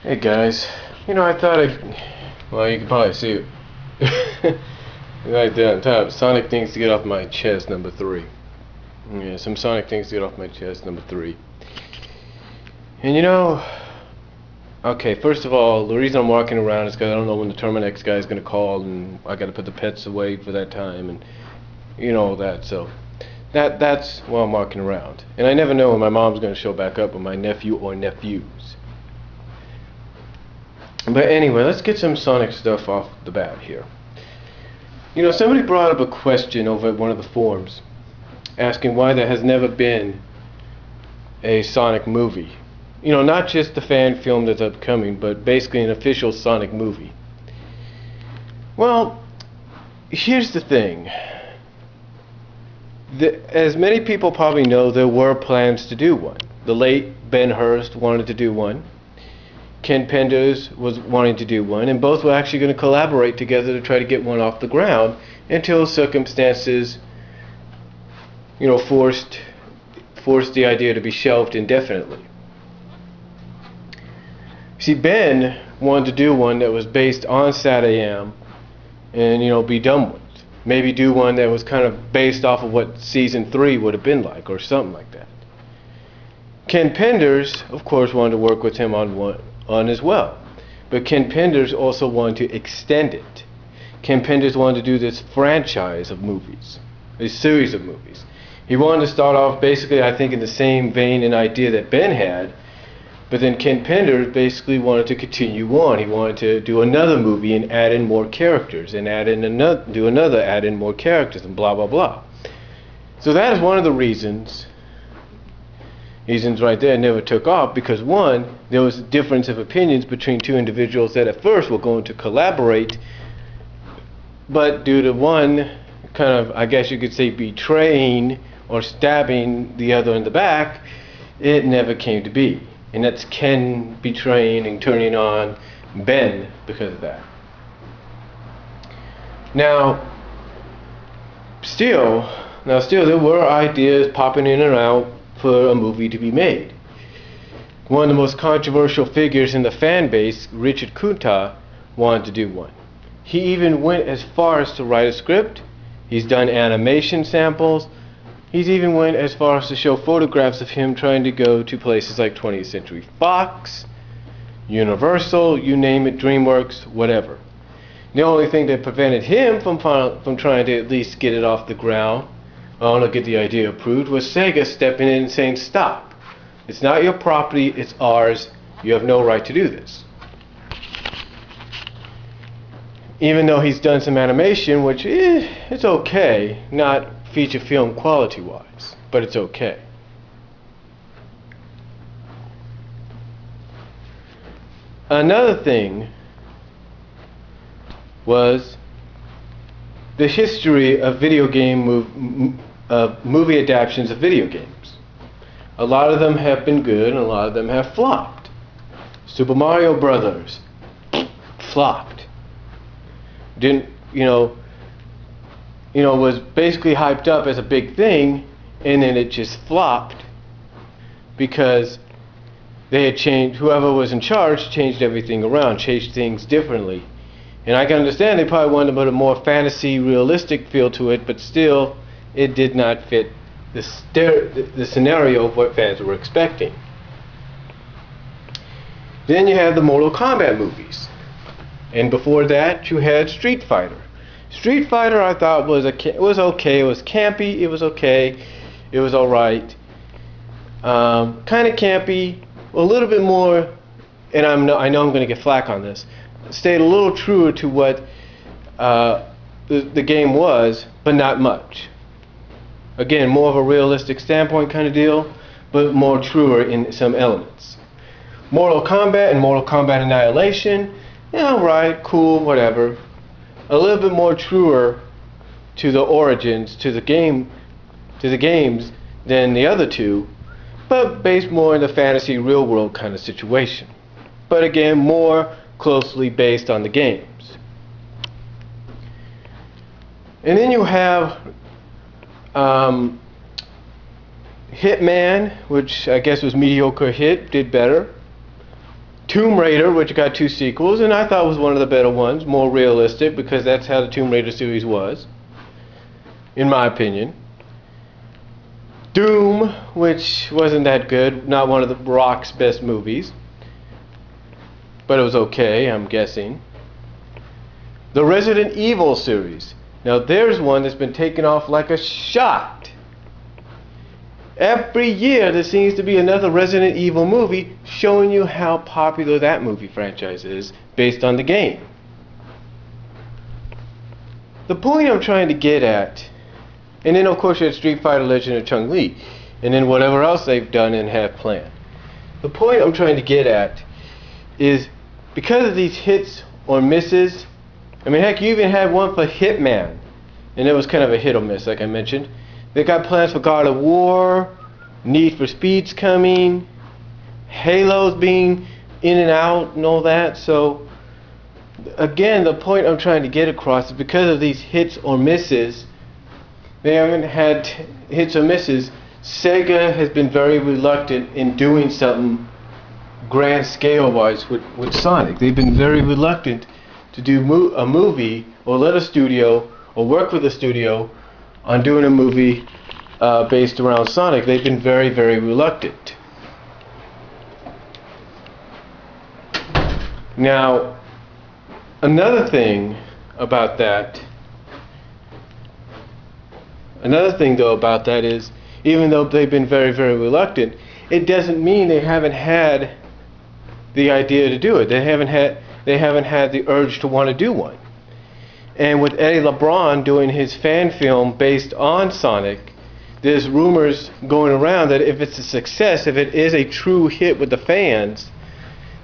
Hey guys, I thought well, you can probably see it right there on top. Sonic things to get off my chest, number 3. Yeah, some Sonic things to get off my chest, number 3. And okay, first of all, the reason I'm walking around is because I don't know when the Terminex guy is going to call, and I got to put the pets away for that time, and all that. So that's why I'm walking around. And I never know when my mom's going to show back up with my nephew or nephews. But anyway, let's get some Sonic stuff off the bat here. Somebody brought up a question over at one of the forums asking why there has never been a Sonic movie. Not just the fan film that's upcoming, but basically an official Sonic movie. Well, here's the thing. As many people probably know, there were plans to do one. The late Ben Hurst wanted to do one. Ken Penders was wanting to do one, and both were actually going to collaborate together to try to get one off the ground until circumstances, forced the idea to be shelved indefinitely. See, Ben wanted to do one that was based on SatAM and, be done with. Maybe do one that was kind of based off of what Season 3 would have been like, or something like that. Ken Penders, of course, wanted to work with him on as well. But Ken Penders also wanted to extend it. Ken Penders wanted to do this franchise of movies, a series of movies. He wanted to start off basically, I think, in the same vein and idea that Ben had, but then Ken Penders basically wanted to continue on. He wanted to do another movie and add in more characters, and add in more characters, and blah blah blah. So that is one of the reasons right there never took off, because one, there was a difference of opinions between two individuals that at first were going to collaborate, but due to one kind of, I guess you could say, betraying or stabbing the other in the back, it never came to be. And that's Ken betraying and turning on Ben because of that. Now still there were ideas popping in and out for a movie to be made. One of the most controversial figures in the fan base, Richard Kunta, wanted to do one. He even went as far as to write a script. He's done animation samples. He's even went as far as to show photographs of him trying to go to places like 20th Century Fox, Universal, you name it, DreamWorks, whatever. The only thing that prevented him from trying to at least get it off the ground, or get the idea approved, was Sega stepping in and saying, stop. It's not your property, it's ours. You have no right to do this. Even though he's done some animation, which it's okay, not feature film quality wise, but it's okay. Another thing was the history of video game movie adaptations of video games. A lot of them have been good, and a lot of them have flopped. Super Mario Brothers flopped. Was basically hyped up as a big thing, and then it just flopped because they had changed. Whoever was in charge changed everything around, changed things differently. And I can understand they probably wanted to put a more fantasy, realistic feel to it, but still, it did not fit the scenario of what fans were expecting. Then you had the Mortal Kombat movies, and before that, you had Street Fighter. Street Fighter, I thought was okay. It was campy. It was okay. It was all right. Kind of campy, a little bit more, and I know I'm going to get flack on this. Stayed a little truer to what the game was, but not much. Again, more of a realistic standpoint kind of deal, but more truer in some elements. Mortal Kombat and Mortal Kombat Annihilation, right, cool, whatever. A little bit more truer to the origins, to the games than the other two, but based more in the fantasy real world kind of situation. But again, more closely based on the games. And then you have Hitman, which I guess was mediocre hit, did better. Tomb Raider, which got 2 sequels, and I thought was one of the better ones, more realistic, because that's how the Tomb Raider series was, in my opinion. Doom, which wasn't that good, not one of the Rock's best movies, but it was okay, I'm guessing. The Resident Evil series. Now there's one that's been taken off like a shot. Every year there seems to be another Resident Evil movie showing you how popular that movie franchise is based on the game. The point I'm trying to get at, and then of course you had Street Fighter Legend of Chun-Li, and then whatever else they've done and have planned. The point I'm trying to get at is because of these hits or misses, I mean heck, you even had one for Hitman, and it was kind of a hit or miss like I mentioned. They got plans for God of War, Need for Speed's coming, Halo's being in and out and all that. So again, the point I'm trying to get across is because of these hits or misses, they haven't had hits or misses. Sega has been very reluctant in doing something grand scale wise with Sonic. They've been very reluctant to do a movie or let a studio or work with a studio on doing a movie based around Sonic. They've been very, very reluctant. Now, another thing though about that is, even though they've been very, very reluctant, it doesn't mean they haven't had the idea to do it. They haven't had the urge to want to do one. And with Eddie LeBron doing his fan film based on Sonic, there's rumors going around that if it's a success, if it is a true hit with the fans,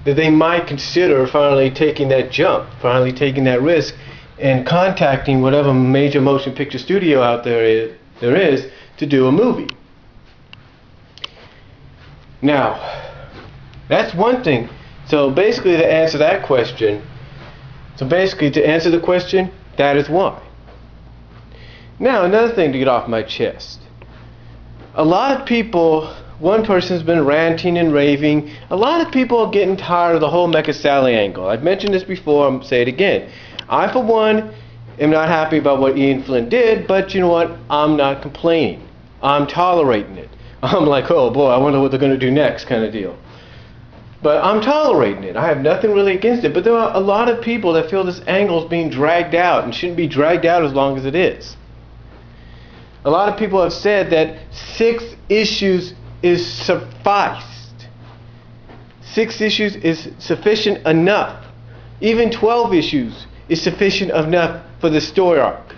that they might consider finally taking that jump, finally taking that risk, and contacting whatever major motion picture studio out there is to do a movie. Now, that's one thing. So basically to answer the question, that is why. Now, another thing to get off my chest. A lot of people, one person's been ranting and raving, a lot of people are getting tired of the whole Mecha Sally angle. I've mentioned this before, I'm say it again. I, for one, am not happy about what Ian Flynn did, but you know what? I'm not complaining. I'm tolerating it. I'm like, oh boy, I wonder what they're going to do next kind of deal. But I'm tolerating it. I have nothing really against it. But there are a lot of people that feel this angle is being dragged out and shouldn't be dragged out as long as it is. A lot of people have said that 6 issues is sufficed. 6 issues is sufficient enough. Even 12 issues is sufficient enough for the story arc.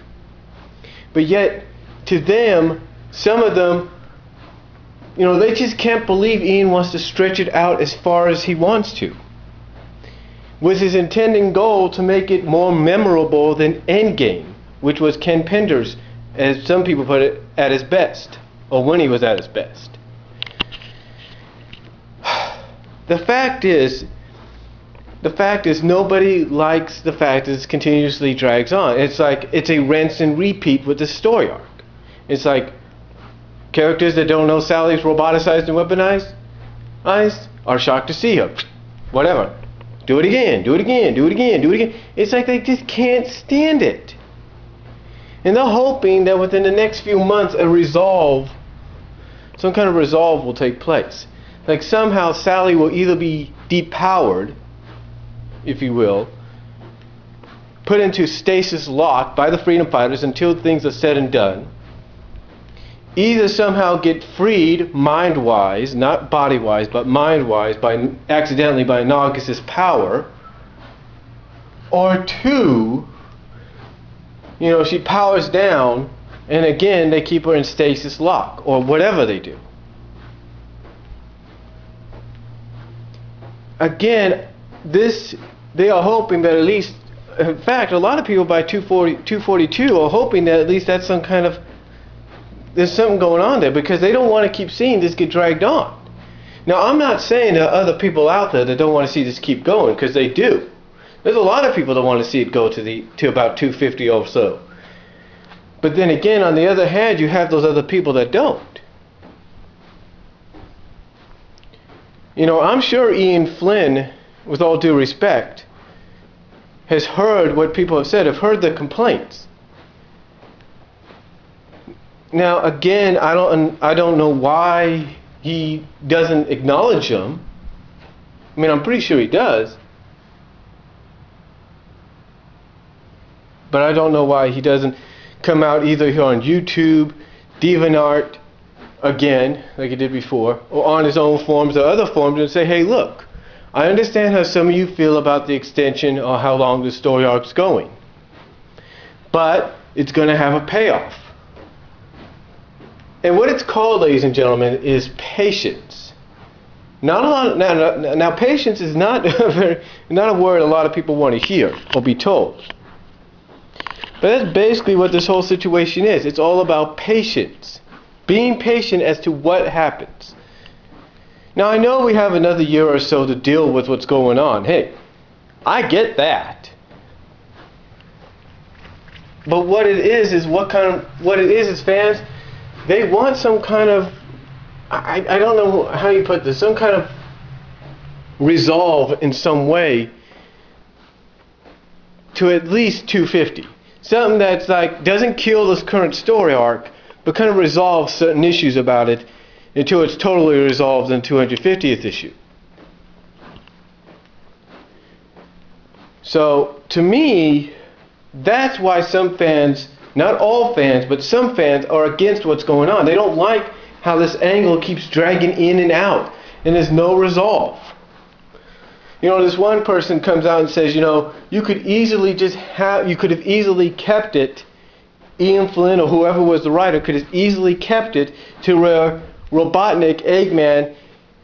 But yet, to them, some of them, they just can't believe Ian wants to stretch it out as far as he wants to, with his intending goal to make it more memorable than Endgame, which was Ken Penders, as some people put it, at his best, or when he was at his best. The fact is nobody likes the fact that this continuously drags on. It's like it's a rinse and repeat with the story arc. It's like characters that don't know Sally's roboticized and weaponized are shocked to see her. Whatever. Do it again, do it again, do it again, do it again. It's like they just can't stand it. And they're hoping that within the next few months some kind of resolve will take place. Like somehow Sally will either be depowered, if you will, put into stasis lock by the freedom fighters until things are said and done, either somehow get freed mind-wise, not body-wise, but mind-wise, accidentally by Naugus' power, or 2, she powers down, and again they keep her in stasis lock, or whatever they do. Again, they are hoping that at least, in fact, a lot of people by 242 are hoping that at least that's some kind of, there's something going on there, because they don't want to keep seeing this get dragged on. Now, I'm not saying there are other people out there that don't want to see this keep going, because they do. There's a lot of people that want to see it go to about 250 or so. But then again, on the other hand, you have those other people that don't. I'm sure Ian Flynn with all due respect, has heard what people have said, have heard the complaints. Now, again, I don't know why he doesn't acknowledge them. I mean, I'm pretty sure he does. But I don't know why he doesn't come out either here on YouTube, DeviantArt, again, like he did before, or on his own forums or other forums and say, hey, look, I understand how some of you feel about the extension or how long the story arc's going. But it's going to have a payoff. And what it's called, ladies and gentlemen, is patience. Not a lot. Now, patience is not not a word a lot of people want to hear or be told. But that's basically what this whole situation is. It's all about patience. Being patient as to what happens. Now, I know we have another year or so to deal with what's going on. Hey, I get that. But what it is fans, they want some kind of, I don't know how you put this, some kind of resolve in some way to at least 250. Something that's like, doesn't kill this current story arc, but kind of resolves certain issues about it until it's totally resolved in 250th issue. So, to me, that's why some fans, not all fans, but some fans are against what's going on. They don't like how this angle keeps dragging in and out, and there's no resolve. You know, this one person comes out and says, you know, you could have easily kept it, Ian Flynn or whoever was the writer could have easily kept it to where Robotnik, Eggman,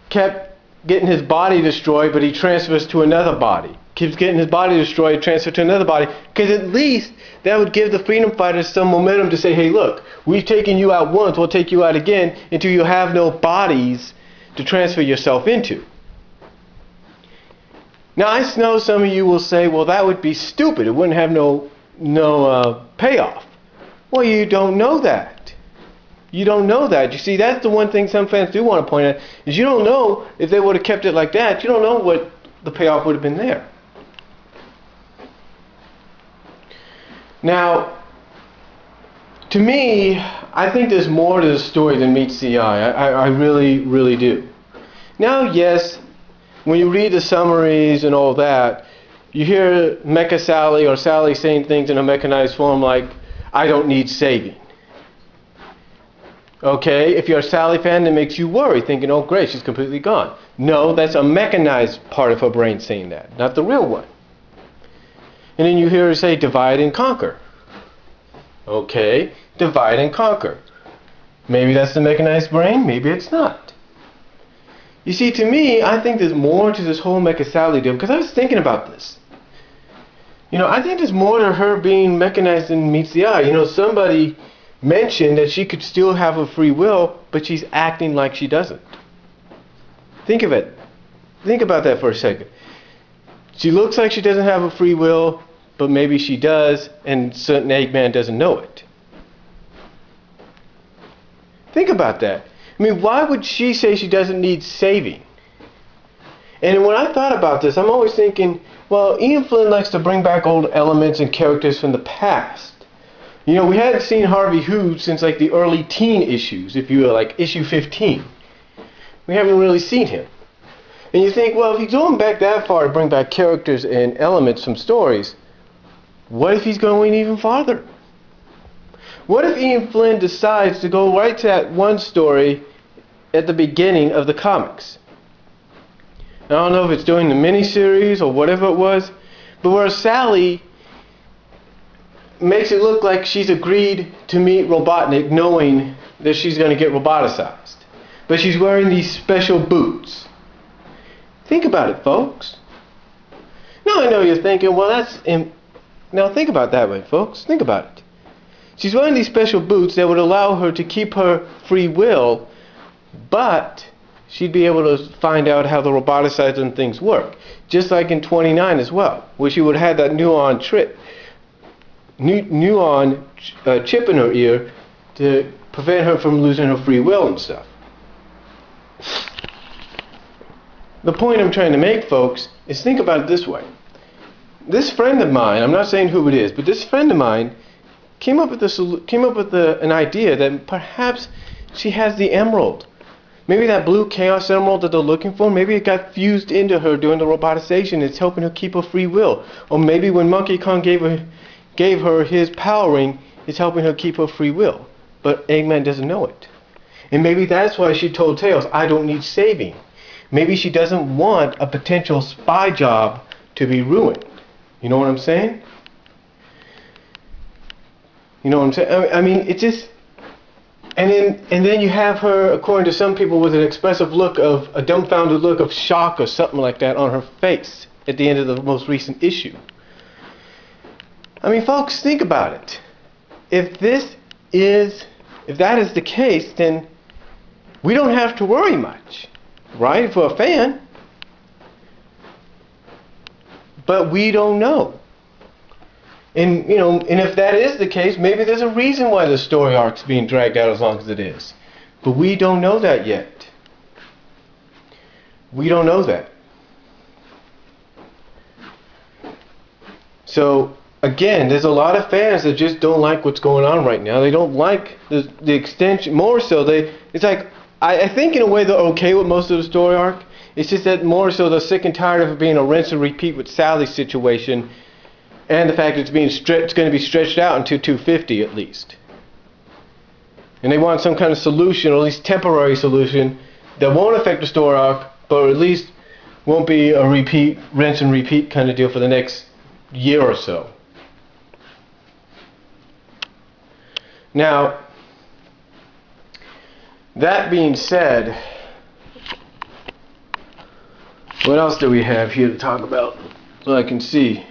kept getting his body destroyed, but he transfers to another body. Keeps getting his body destroyed, transferred to another body, because at least that would give the freedom fighters some momentum to say, hey, look, we've taken you out once, we'll take you out again until you have no bodies to transfer yourself into. Now, I know some of you will say, well, that would be stupid. It wouldn't have no payoff. Well, you don't know that. You don't know that. You see, that's the one thing some fans do want to point out, is you don't know if they would have kept it like that. You don't know what the payoff would have been there. Now, to me, I think there's more to the story than meets the eye. I really, really do. Now, yes, when you read the summaries and all that, you hear Mecha Sally or Sally saying things in a mechanized form like, I don't need saving. Okay, if you're a Sally fan, that makes you worry, thinking, oh great, she's completely gone. No, that's a mechanized part of her brain saying that, not the real one. And then you hear her say, divide and conquer. Okay, divide and conquer. Maybe that's the mechanized brain, maybe it's not. You see, to me, I think there's more to this whole Mecha Sally deal, because I was thinking about this. You know, I think there's more to her being mechanized than meets the eye. You know, somebody mentioned that she could still have a free will, but she's acting like she doesn't. Think of it. Think about that for a second. She looks like she doesn't have a free will, but maybe she does, and certain Eggman doesn't know it. Think about that. I mean, why would she say she doesn't need saving? And when I thought about this, I'm always thinking, well, Ian Flynn likes to bring back old elements and characters from the past. You know, we hadn't seen Harvey Hood since like the early teen issues, if you will, like issue 15. We haven't really seen him. And you think, well, if he's going back that far to bring back characters and elements from stories, what if he's going even farther? What if Ian Flynn decides to go right to that one story at the beginning of the comics? I don't know if it's doing the miniseries or whatever it was, but where Sally makes it look like she's agreed to meet Robotnik knowing that she's going to get roboticized. But she's wearing these special boots. Think about it, folks. Now I know you're thinking, well, now think about that way, folks. Think about it. She's wearing these special boots that would allow her to keep her free will, but she'd be able to find out how the roboticizing things work. Just like in 29 as well, where she would have had that Nuon chip in her ear to prevent her from losing her free will and stuff. the point I'm trying to make, folks, is think about it this way. This friend of mine, I'm not saying who it is, but this friend of mine came up with an idea that perhaps she has the emerald. Maybe that blue chaos emerald that they're looking for, maybe it got fused into her during the roboticization. It's helping her keep her free will. Or maybe when Monkey Kong gave her his power ring, it's helping her keep her free will. But Eggman doesn't know it. And maybe that's why she told Tails, I don't need saving. Maybe she doesn't want a potential spy job to be ruined. You know what I'm saying? You know what I'm saying? I mean, it just... And then you have her, according to some people, with an expressive look of, a dumbfounded look of shock or something like that on her face at the end of the most recent issue. I mean, folks, think about it. If that is the case, then we don't have to worry much, right, for a fan. But we don't know. And if that is the case, maybe there's a reason why the story arc's being dragged out as long as it is. But we don't know that yet. We don't know that. So, again, there's a lot of fans that just don't like what's going on right now. They don't like the extension. More so, it's like, I think in a way they're okay with most of the story arc. It's just that more so they're sick and tired of it being a rinse and repeat with Sally's situation. And the fact that it's going to be stretched out until 250 at least. And they want some kind of solution, or at least temporary solution, that won't affect the story arc, but at least won't be a rinse and repeat kind of deal for the next year or so. Now, that being said, what else do we have here to talk about? So I can see.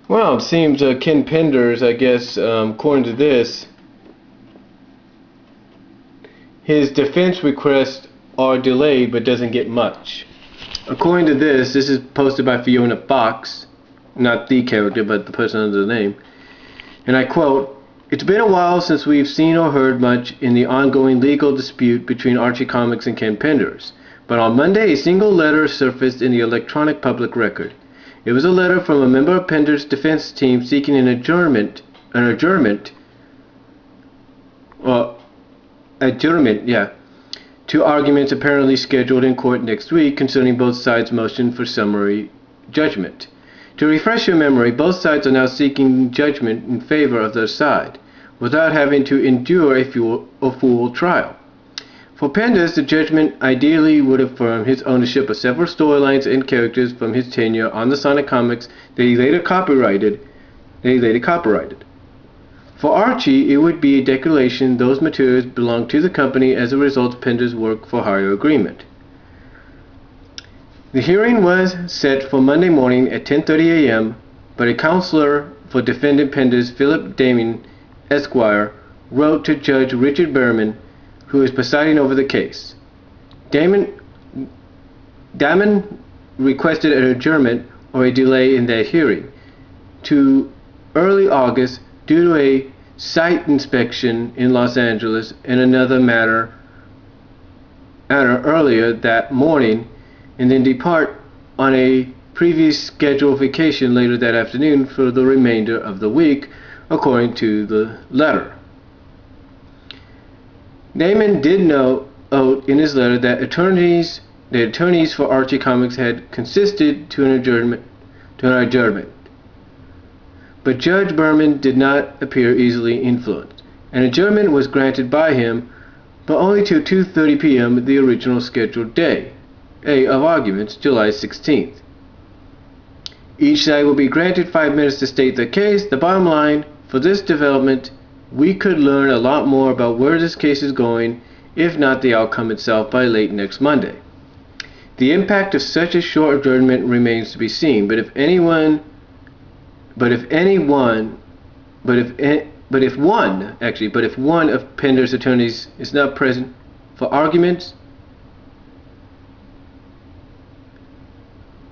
Well, it seems Ken Penders, I guess, according to this, his defense requests are delayed but doesn't get much. According to this is posted by Fiona Fox, not the character but the person under the name, and I quote, "It's been a while since we've seen or heard much in the ongoing legal dispute between Archie Comics and Ken Penders, but on Monday a single letter surfaced in the electronic public record. It was a letter from a member of Penders' defense team seeking an adjournment, to arguments apparently scheduled in court next week concerning both sides' motion for summary judgment. To refresh your memory, both sides are now seeking judgment in favor of their side, without having to endure a full trial. For Penders, the judgment ideally would affirm his ownership of several storylines and characters from his tenure on the Sonic comics that he later copyrighted. For Archie, it would be a declaration those materials belong to the company as a result of Penders' work for hire agreement. The hearing was set for Monday morning at 10:30 a.m., but a counselor for defendant Penders, Philip Damon, Esquire, wrote to Judge Richard Berman, who is presiding over the case. Damon requested an adjournment or a delay in that hearing to early August due to a site inspection in Los Angeles and another matter earlier that morning, and then depart on a previous scheduled vacation later that afternoon for the remainder of the week, according to the letter. Damon did note in his letter that the attorneys for Archie Comics had consisted to an adjournment. But Judge Berman did not appear easily influenced. An adjournment was granted by him, but only till 2:30 p.m. the original scheduled day of arguments, July 16th. Each side will be granted 5 minutes to state their case. The bottom line for this development: we could learn a lot more about where this case is going, if not the outcome itself, by late next Monday. The impact of such a short adjournment remains to be seen, but if one of Penders' attorneys is not present for arguments,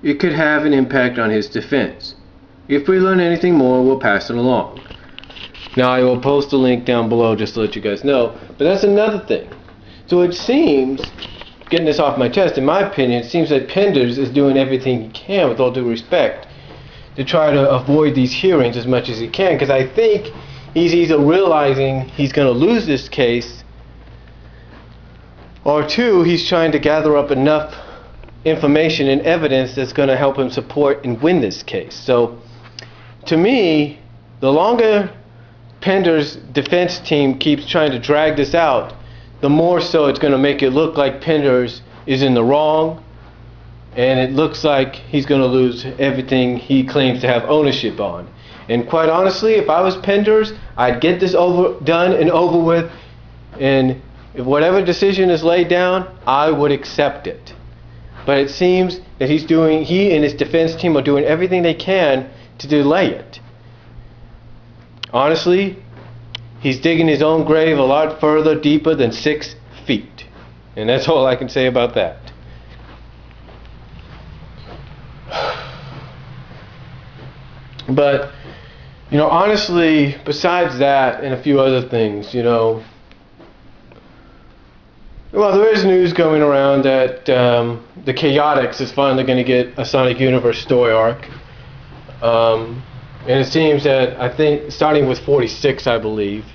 it could have an impact on his defense. If we learn anything more, we'll pass it along. Now I will post a link down below just to let you guys know, but that's another thing. So it seems, getting this off my chest, in my opinion, it seems that Penders is doing everything he can, with all due respect, to try to avoid these hearings as much as he can, because I think he's either realizing he's going to lose this case, or two, he's trying to gather up enough information and evidence that's going to help him support and win this case. So, to me, the longer Penders' defense team keeps trying to drag this out, the more so it's going to make it look like Penders is in the wrong, and it looks like he's going to lose everything he claims to have ownership on. And quite honestly, if I was Penders, I'd get this done and over with, and if whatever decision is laid down, I would accept it. But it seems that he and his defense team are doing everything they can to delay it. Honestly, he's digging his own grave a lot further, deeper than 6 feet. And that's all I can say about that. But, honestly, besides that and a few other things, well, there is news going around that the Chaotix is finally going to get a Sonic Universe story arc. And it seems that, I think, starting with 46, I believe.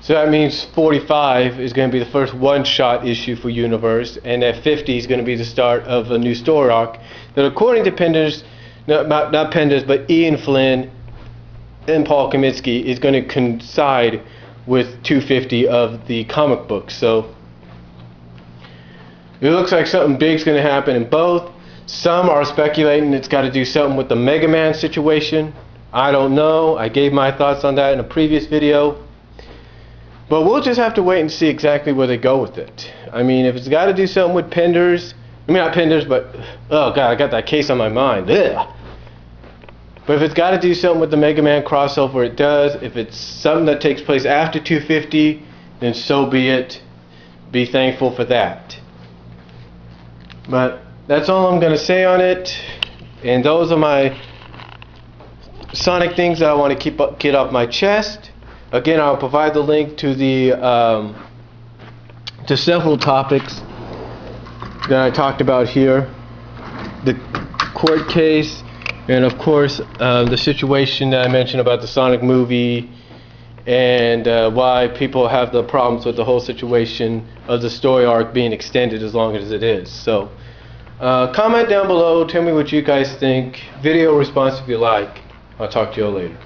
So that means 45 is going to be the first one-shot issue for Universe, and that 50 is going to be the start of a new story arc that, according to Penders, not Penders, but Ian Flynn and Paul Kaminsky, is going to coincide with 250 of the comic books. So it looks like something big's going to happen in both. Some are speculating it's got to do something with the Mega Man situation. I don't know. I gave my thoughts on that in a previous video. But we'll just have to wait and see exactly where they go with it. I mean, if it's got to do something with Penders, not Penders, but, oh god, I got that case on my mind. Ugh. But if it's got to do something with the Mega Man crossover, it does. If it's something that takes place after 250, then so be it. Be thankful for that. But that's all I'm going to say on it. And those are my Sonic things that I want to get off my chest. Again, I'll provide the link to the to several topics that I talked about here. The court case, and of course the situation that I mentioned about the Sonic movie, and why people have the problems with the whole situation of the story arc being extended as long as it is. So comment down below, tell me what you guys think. Video response if you like. I'll talk to you all later.